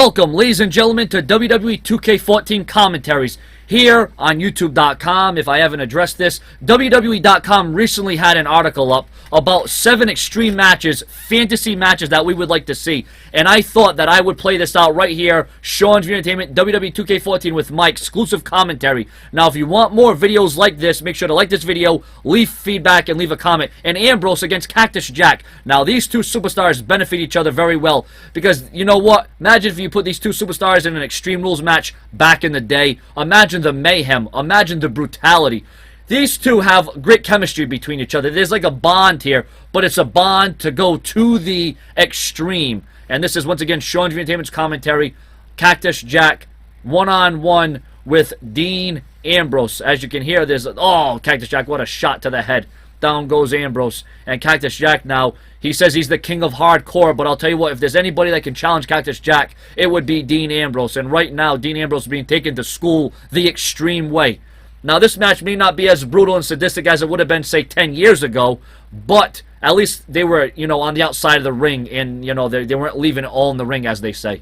Welcome, ladies and gentlemen, to WWE 2K14 commentaries here on YouTube.com. If I haven't addressed this, WWE.com recently had an article up about 7 extreme matches, fantasy matches that we would like to see. And I thought that I would play this out right here, Sean's View Entertainment, WWE 2K14 with my exclusive commentary. Now, if you want more videos like this, make sure to like this video, leave feedback, and leave a comment. And Ambrose against Cactus Jack. Now, these two superstars benefit each other very well because, you know what? Imagine if you put these two superstars in an Extreme Rules match back in the day. Imagine the mayhem. Imagine the brutality. These two have great chemistry between each other. There's like a bond here, but it's a bond to go to the extreme. And this is, once again, Sean's View Entertainment's commentary. Cactus Jack, one-on-one with Dean Ambrose. As you can hear, there's... Oh, Cactus Jack, what a shot to the head. Down goes Ambrose. And Cactus Jack now, he says he's the king of hardcore, but I'll tell you what, if there's anybody that can challenge Cactus Jack, it would be Dean Ambrose. And right now, Dean Ambrose is being taken to school the extreme way. Now, this match may not be as brutal and sadistic as it would have been, say, 10 years ago, but at least they were, you know, on the outside of the ring, and, you know, they weren't leaving it all in the ring, as they say.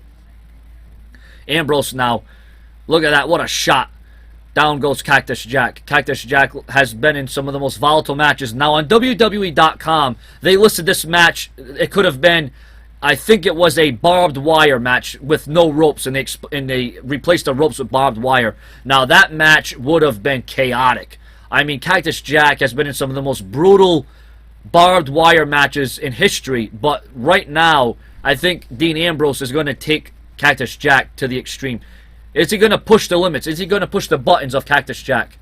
Ambrose now, look at that, what a shot. Down goes Cactus Jack. Cactus Jack has been in some of the most volatile matches. Now, on WWE.com, they listed this match. It could have been, I think it was a barbed wire match with no ropes, and they replaced the ropes with barbed wire. Now, that match would have been chaotic. I mean, Cactus Jack has been in some of the most brutal barbed wire matches in history, but right now, I think Dean Ambrose is going to take Cactus Jack to the extreme. Is he going to push the limits? Is he going to push the buttons of Cactus Jack?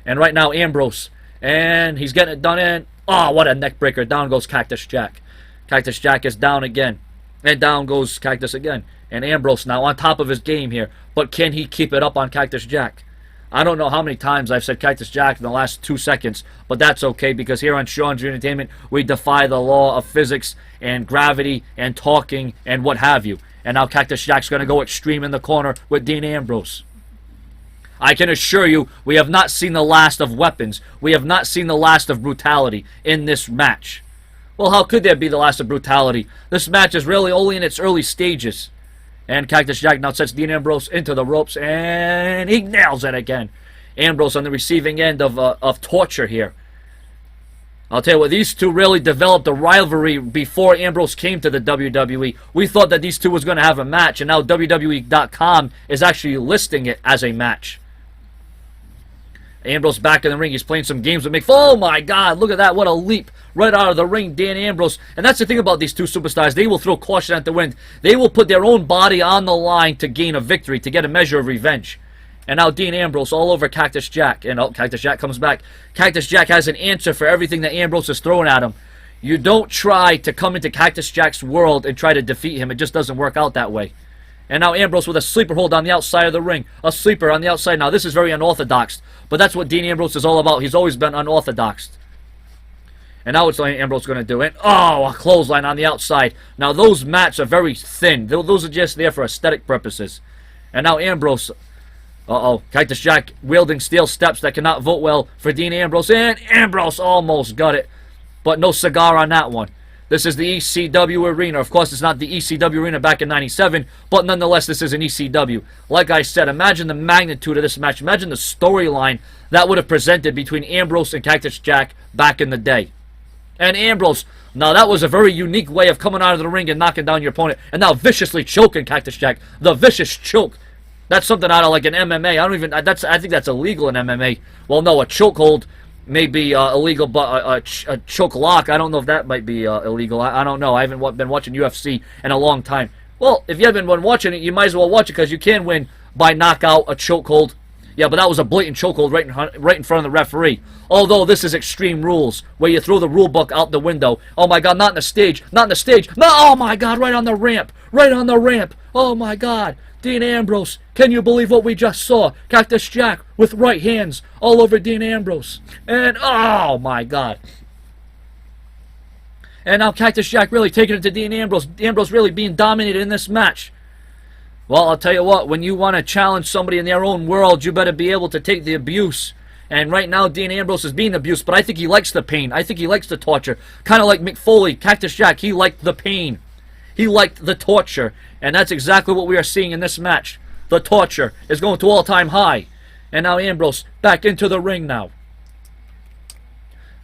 And right now, Ambrose. And he's getting it done in. Oh, what a neck breaker. Down goes Cactus Jack. Cactus Jack is down again. And down goes Cactus again. And Ambrose now on top of his game here. But can he keep it up on Cactus Jack? I don't know how many times I've said Cactus Jack in the last 2 seconds. But that's okay, because here on Sean's View Entertainment, we defy the law of physics and gravity and talking and what have you. And now Cactus Jack's going to go extreme in the corner with Dean Ambrose. I can assure you, we have not seen the last of weapons. We have not seen the last of brutality in this match. Well, how could there be the last of brutality? This match is really only in its early stages. And Cactus Jack now sets Dean Ambrose into the ropes, and he nails it again. Ambrose on the receiving end of torture here. I'll tell you what, these two really developed a rivalry before Ambrose came to the WWE. We thought that these two was going to have a match, and now WWE.com is actually listing it as a match. Ambrose back in the ring. He's playing some games with Mick. Oh my God, look at that. What a leap right out of the ring, Dan Ambrose. And that's the thing about these two superstars. They will throw caution at the wind. They will put their own body on the line to gain a victory, to get a measure of revenge. And now Dean Ambrose all over Cactus Jack. And oh, Cactus Jack comes back. Cactus Jack has an answer for everything that Ambrose is throwing at him. You don't try to come into Cactus Jack's world and try to defeat him. It just doesn't work out that way. And now Ambrose with a sleeper hold on the outside of the ring. A sleeper on the outside. Now this is very unorthodox, but that's what Dean Ambrose is all about. He's always been unorthodox. And now it's like Ambrose going to do it. Oh, a clothesline on the outside. Now those mats are very thin. Those are just there for aesthetic purposes. And now Ambrose... Uh-oh, Cactus Jack wielding steel steps that cannot vote well for Dean Ambrose. And Ambrose almost got it, but no cigar on that one. This is the ECW arena. Of course, it's not the ECW arena back in '97, but nonetheless, this is an ECW. Like I said, imagine the magnitude of this match. Imagine the storyline that would have presented between Ambrose and Cactus Jack back in the day. And Ambrose, now that was a very unique way of coming out of the ring and knocking down your opponent, and now viciously choking Cactus Jack. The vicious choke. That's something out of like an MMA. I think that's illegal in MMA. Well, no, a chokehold may be illegal, but a choke lock, I don't know if that might be illegal. I don't know. I haven't been watching UFC in a long time. Well, if you haven't been watching it, you might as well watch it, because you can win by knockout, a chokehold. Yeah, but that was a blatant chokehold right in front of the referee. Although this is Extreme Rules, where you throw the rule book out the window. Oh my God, not in the stage, not in the stage. No, oh my God, right on the ramp, right on the ramp. Oh my God, Dean Ambrose, can you believe what we just saw? Cactus Jack with right hands all over Dean Ambrose. And oh my God. And now Cactus Jack really taking it to Dean Ambrose. Ambrose really being dominated in this match. Well, I'll tell you what, when you want to challenge somebody in their own world, you better be able to take the abuse. And right now, Dean Ambrose is being abused, but I think he likes the pain. I think he likes the torture. Kind of like Mick Foley, Cactus Jack, he liked the pain. He liked the torture. And that's exactly what we are seeing in this match. The torture is going to all-time high. And now Ambrose back into the ring now.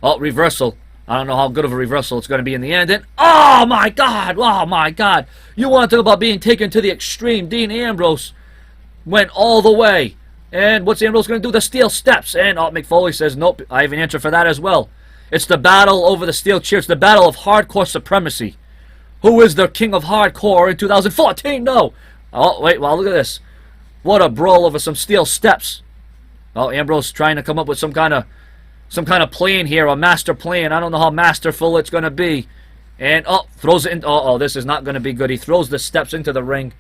Oh, reversal. I don't know how good of a reversal it's going to be in the end. And, oh my God! Oh my God! You want to talk about being taken to the extreme. Dean Ambrose went all the way. And what's Ambrose going to do? The steel steps. And Mick Foley says, nope, I have an answer for that as well. It's the battle over the steel chair. It's the battle of hardcore supremacy. Who is the king of hardcore in 2014? No. Oh, wait, well, look at this. What a brawl over some steel steps. Oh, Ambrose trying to come up with some kind of plan here, a master plan. I don't know how masterful it's going to be. And, throws it in. This is not going to be good. He throws the steps into the ring.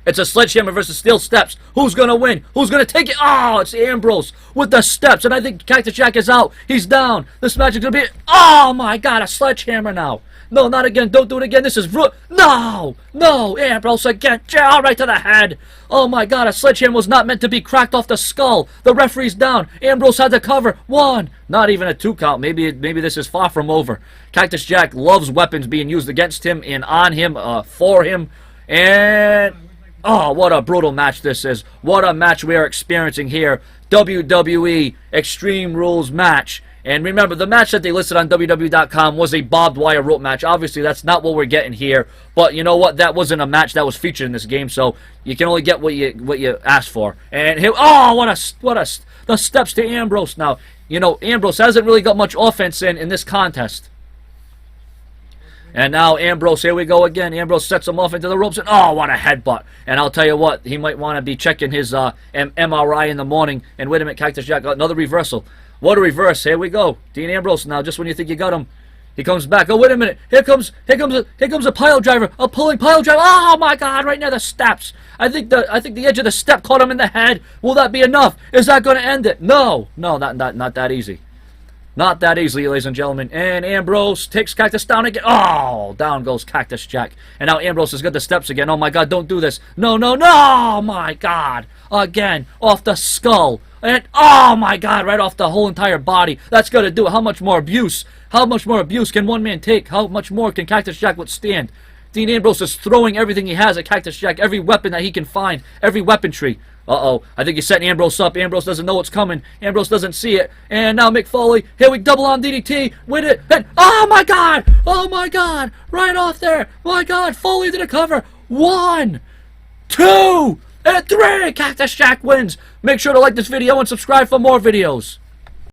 It's a sledgehammer versus steel steps. Who's going to win? Who's going to take it? Oh, it's Ambrose with the steps. And I think Cactus Jack is out. He's down. This match is going to be... Oh, my God, a sledgehammer now. No, not again. Don't do it again. This is... No! No! Ambrose again. All right to the head. Oh, my God, a sledgehammer was not meant to be cracked off the skull. The referee's down. Ambrose had to cover. 1. Not even a 2 count. Maybe this is far from over. Cactus Jack loves weapons being used against him and on him, for him. And... Oh, what a brutal match this is. What a match we are experiencing here. WWE Extreme Rules match. And remember, the match that they listed on WWE.com was a barbed wire rope match. Obviously, that's not what we're getting here. But you know what? That wasn't a match that was featured in this game, so you can only get what you asked for. And here, the steps to Ambrose now. You know, Ambrose hasn't really got much offense in this contest. And now Ambrose, here we go again. Ambrose sets him off into the ropes, and what a headbutt. And I'll tell you what, he might want to be checking his MRI in the morning. And wait a minute, Cactus Jack, another reversal. What a reverse. Here we go. Dean Ambrose now, just when you think you got him, he comes back. Oh, wait a minute. Here comes a pile driver, a pulling pile driver. Oh my God, right near the steps. I think the edge of the step caught him in the head. Will that be enough? Is that going to end it? No, not that easy. Not that easily, ladies and gentlemen. And Ambrose takes Cactus down again. Oh, down goes Cactus Jack. And now Ambrose has got the steps again. Oh, my God, don't do this. No, no, no. Oh, my God. Again, off the skull. And, oh, my God, right off the whole entire body. That's going to do it. How much more abuse? How much more abuse can one man take? How much more can Cactus Jack withstand? Dean Ambrose is throwing everything he has at Cactus Jack. Every weapon that he can find. Every weaponry. I think he's setting Ambrose up. Ambrose doesn't know what's coming. Ambrose doesn't see it. And now Mick Foley. Here we double on DDT. Win it. And, oh, my God. Oh, my God. Right off there. My God. Foley to the cover. 1, 2, and 3. Cactus Jack wins. Make sure to like this video and subscribe for more videos.